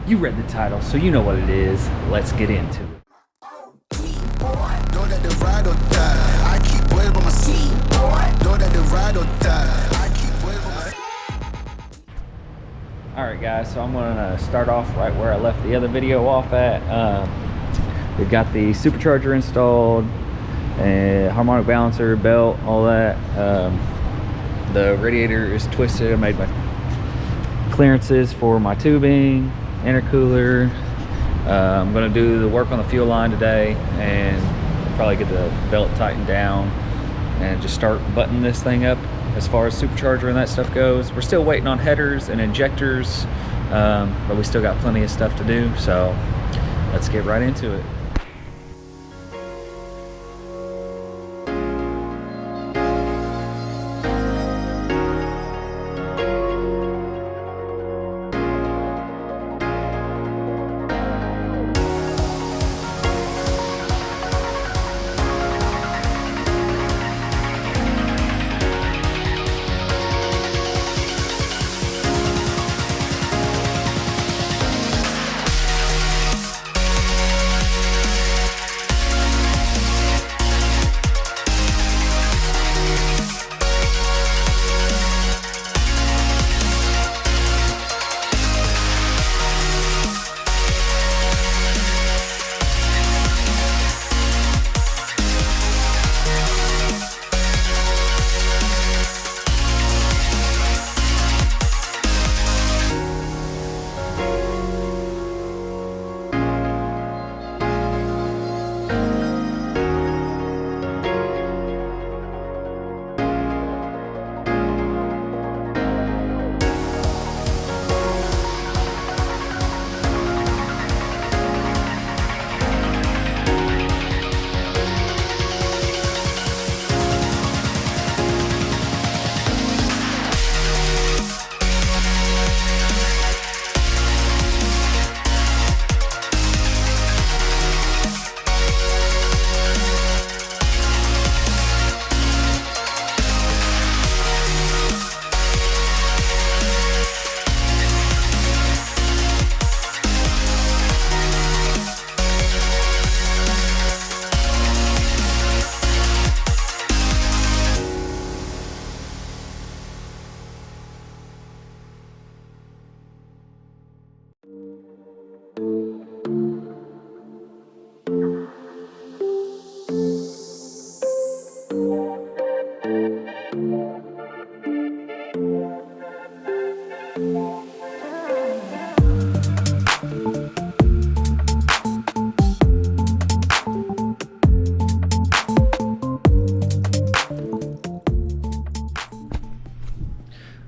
You read the title, so you know what it is. Let's get into it. Alright guys, so I'm gonna start off right where I left the other video off at. We've got the supercharger installed, harmonic balancer, belt, all that. The radiator is twisted. I made my clearances for my tubing, intercooler. I'm gonna do the work on the fuel line today and probably get the belt tightened down and just start buttoning this thing up as far as supercharger and that stuff goes. We're still waiting on headers and injectors, but we still got plenty of stuff to do, so let's get right into it.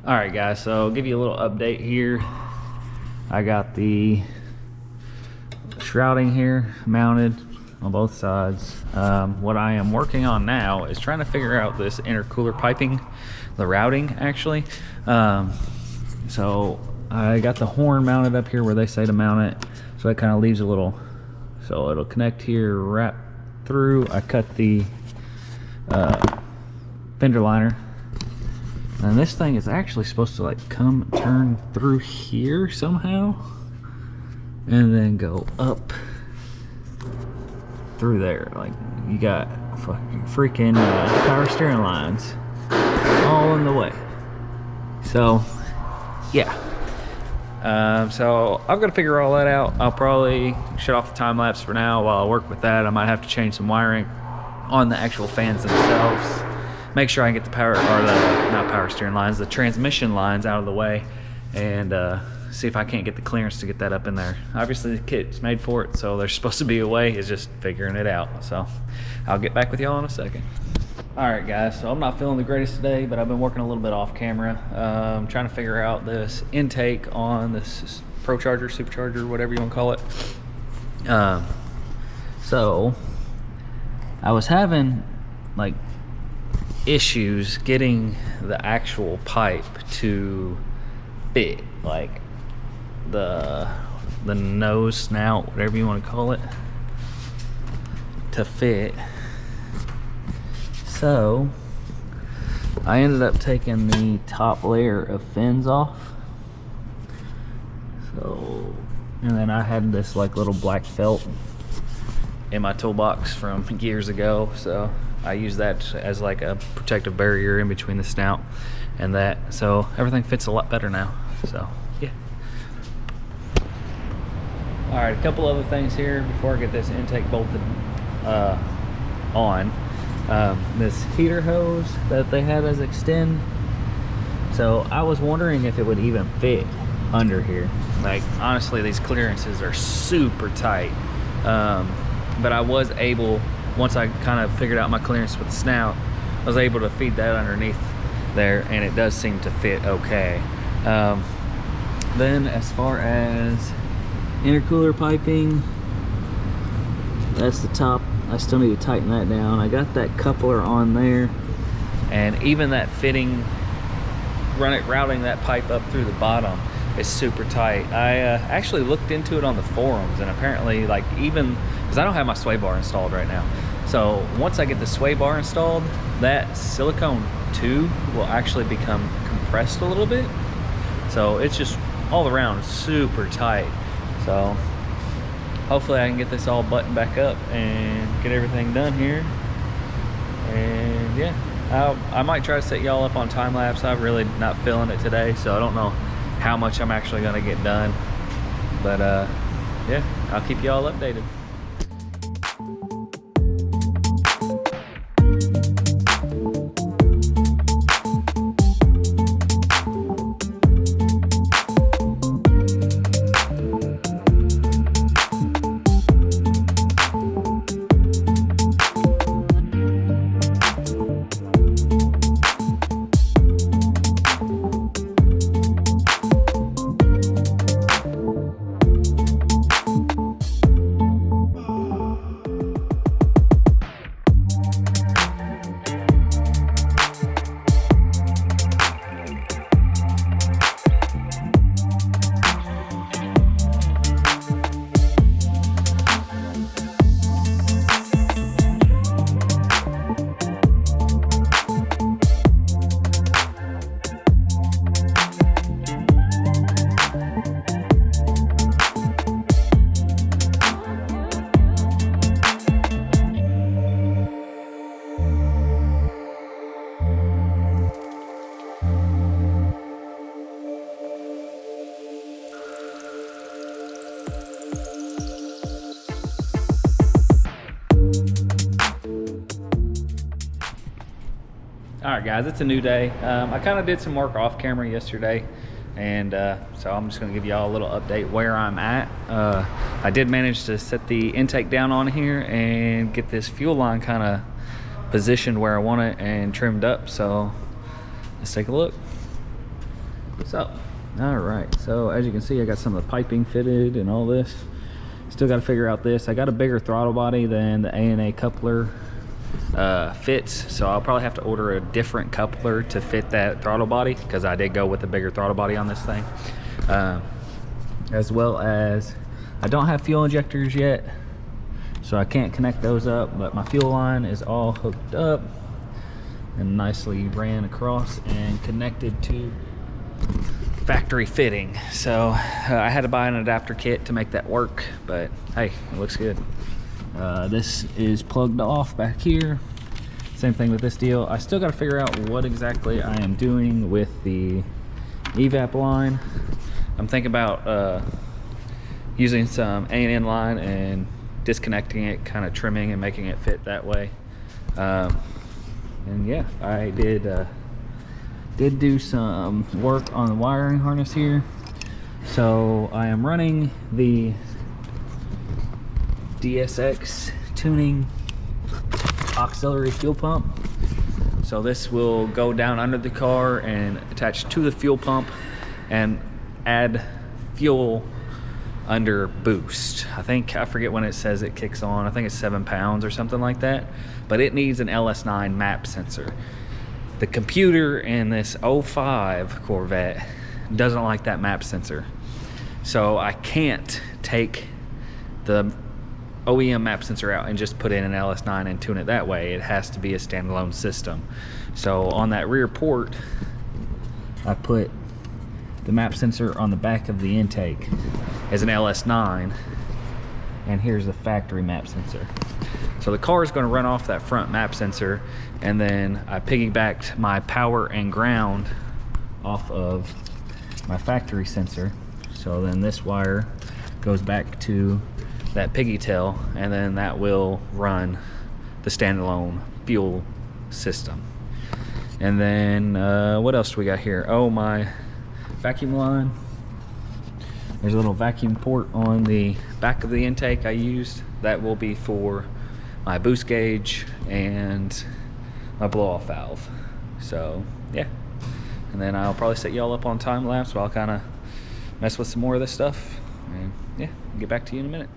Alright guys, so I'll give you a little update here. I got the shrouding here mounted on both sides. What I am working on now is trying to figure out this intercooler piping, the routing actually. So I got the horn mounted up here where they say to mount it, so it kind of leaves a little, so it'll connect here, wrap through. I cut the fender liner, and this thing is actually supposed to like come turn through here somehow and then go up through there. Like, you got fucking freaking power steering lines all in the way. So yeah, so I've got to figure all that out. I'll probably shut off the time lapse for now while I work with that. I might have to change some wiring on the actual fans themselves, make sure I can get the power, or the, not power steering lines, the transmission lines out of the way, and see if I can't get the clearance to get that up in there. Obviously the kit's made for it, so there's supposed to be a way. It's just figuring it out. So I'll get back with y'all in a second. Alright guys, so I'm not feeling the greatest today, but I've been working a little bit off camera. I'm trying to figure out this intake on this ProCharger, Supercharger, whatever you want to call it. So I was having like issues getting the actual pipe to fit, like the nose, snout, whatever you want to call it, to fit. So I ended up taking the top layer of fins off. So And then I had this like little black felt in my toolbox from years ago, so I use that as like a protective barrier in between the snout and that, so everything fits a lot better now. So yeah. All right, a couple other things here before I get this intake bolted on. This heater hose that they had as extend, so I was wondering if it would even fit under here. Like honestly, these clearances are super tight, but I was able, once I kind of figured out my clearance with the snout, I was able to feed that underneath there, and it does seem to fit okay. Then as far as intercooler piping, that's the top. I still need to tighten that down. I got that coupler on there, and even that fitting, routing that pipe up through the bottom is super tight. I actually looked into it on the forums, and apparently, like, even because I don't have my sway bar installed right now, so once I get the sway bar installed, that silicone tube will actually become compressed a little bit, so it's just all around super tight. So hopefully I can get this all buttoned back up and get everything done here. And yeah, I might try to set y'all up on time lapse. I'm really not feeling it today, so I don't know how much I'm actually gonna get done, but yeah, I'll keep y'all updated. All right, guys, it's a new day. I kind of did some work off camera yesterday, and so I'm just gonna give y'all a little update where I'm at. I did manage to set the intake down on here and get this fuel line kind of positioned where I want it and trimmed up. So let's take a look. So, all right, so as you can see, I got some of the piping fitted and all this. Still got to figure out this. I got a bigger throttle body than the A&A coupler fits, so I'll probably have to order a different coupler to fit that throttle body, because I did go with a bigger throttle body on this thing. As well as I don't have fuel injectors yet, so I can't connect those up, but my fuel line is all hooked up and nicely ran across and connected to factory fitting. So I had to buy an adapter kit to make that work, but hey, it looks good. This is plugged off back here. Same thing with this deal. I still got to figure out what exactly I am doing with the evap line. I'm thinking about using some A&N line and disconnecting it, kind of trimming and making it fit that way. And yeah, I did do some work on the wiring harness here. So I am running the DSX tuning auxiliary fuel pump. So this will go down under the car and attach to the fuel pump and add fuel under boost. I forget when it says it kicks on. I think it's 7 pounds or something like that, but it needs an LS9 map sensor. The computer in this 05 Corvette doesn't like that map sensor, so I can't take the OEM map sensor out and just put in an LS9 and tune it that way. It has to be a standalone system. So on that rear port, I put the map sensor on the back of the intake, is an LS9, and here's the factory map sensor. So the car is going to run off that front map sensor, and then I piggybacked my power and ground off of my factory sensor. So then this wire goes back to that piggy tail, and then that will run the standalone fuel system. And then what else do we got here? Oh, my vacuum line. There's a little vacuum port on the back of the intake I used. That will be for my boost gauge and my blow-off valve. So yeah, and then I'll probably set y'all up on time lapse while I kind of mess with some more of this stuff, and yeah, I'll get back to you in a minute.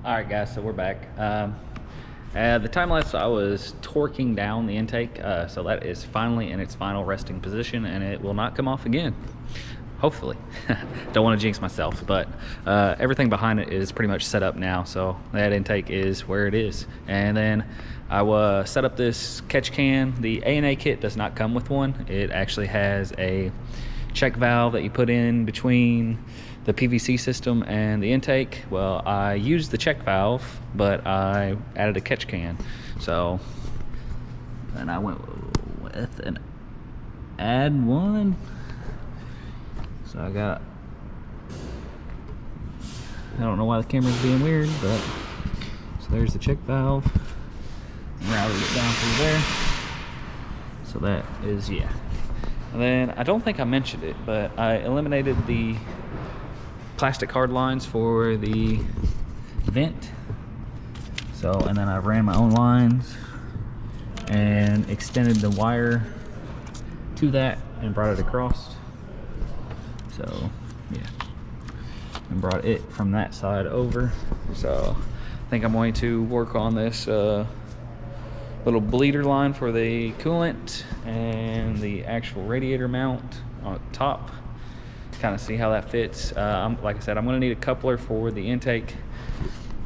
Alright guys, so we're back. The time lapse, I was torquing down the intake, so that is finally in its final resting position, and it will not come off again, hopefully. Don't want to jinx myself, but everything behind it is pretty much set up now, so that intake is where it is. And then I set up this catch can. The A&A kit does not come with one. It actually has a check valve that you put in between the PVC system and the intake. Well, I used the check valve, but I added a catch can. So then I went with an add one. So I don't know why the camera's being weird, but so there's the check valve. Routed it down through there. So that is, yeah. And then I don't think I mentioned it, but I eliminated the plastic hard lines for the vent. So, and then I ran my own lines and extended the wire to that and brought it across. So yeah, and brought it from that side over. So I think I'm going to work on this little bleeder line for the coolant and the actual radiator mount on top. Kind of see how that fits. Like I said, I'm going to need a coupler for the intake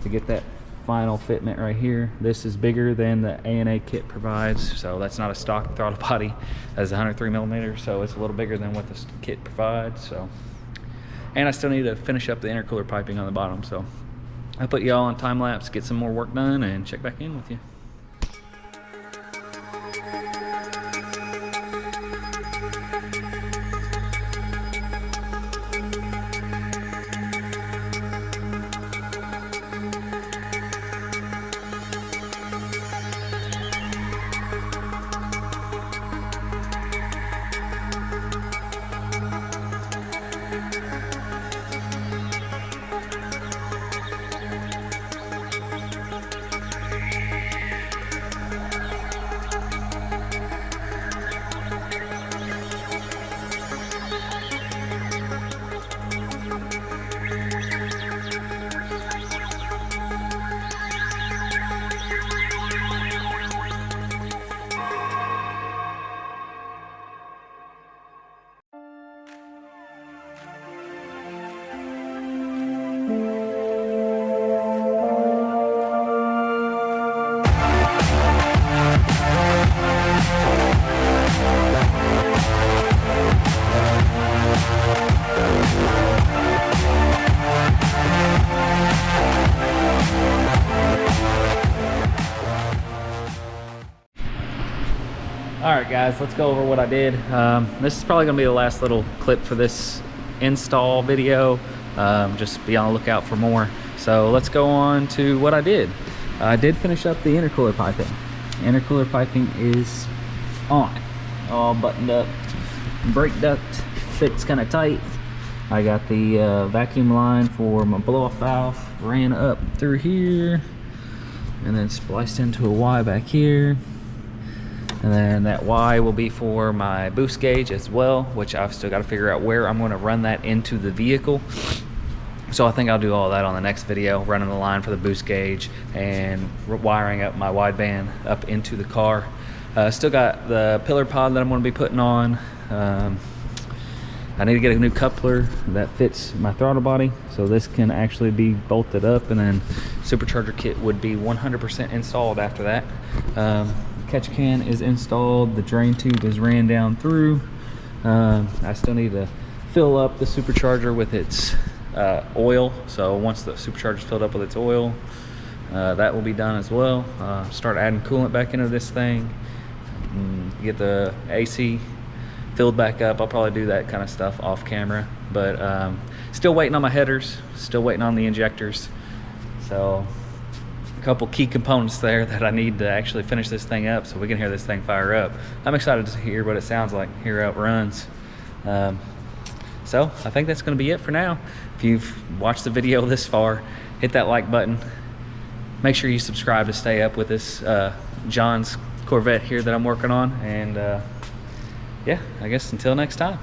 to get that final fitment right here. This is bigger than the A&A kit provides, so that's not a stock throttle body. That's 103 millimeters, so it's a little bigger than what the kit provides. So, and I still need to finish up the intercooler piping on the bottom. So I'll put y'all on time lapse, get some more work done, and check back in with you. guys, let's go over what I did. This is probably gonna be the last little clip for this install video. Just be on the lookout for more. So let's go on to what I did. I did finish up the intercooler piping. Intercooler piping is on, all buttoned up. Brake duct fits kind of tight. I got the vacuum line for my blow-off valve ran up through here and then spliced into a Y back here. And then that Y will be for my boost gauge as well, which I've still got to figure out where I'm going to run that into the vehicle. So I think I'll do all that on the next video, running the line for the boost gauge and wiring up my wideband up into the car. Still got the pillar pod that I'm going to be putting on. I need to get a new coupler that fits my throttle body, so this can actually be bolted up, and then supercharger kit would be 100% installed after that. Catch can is installed, the drain tube is ran down through. I still need to fill up the supercharger with its oil, so once the supercharger is filled up with its oil, that will be done as well. Start adding coolant back into this thing, get the AC filled back up. I'll probably do that kind of stuff off camera, but still waiting on my headers, still waiting on the injectors. So a couple key components there that I need to actually finish this thing up so we can hear this thing fire up. I'm excited to hear what it sounds like, hear how it runs. So I think that's going to be it for now. If you've watched the video this far, hit that like button. Make sure you subscribe to stay up with this John's Corvette here that I'm working on. And yeah, I guess until next time.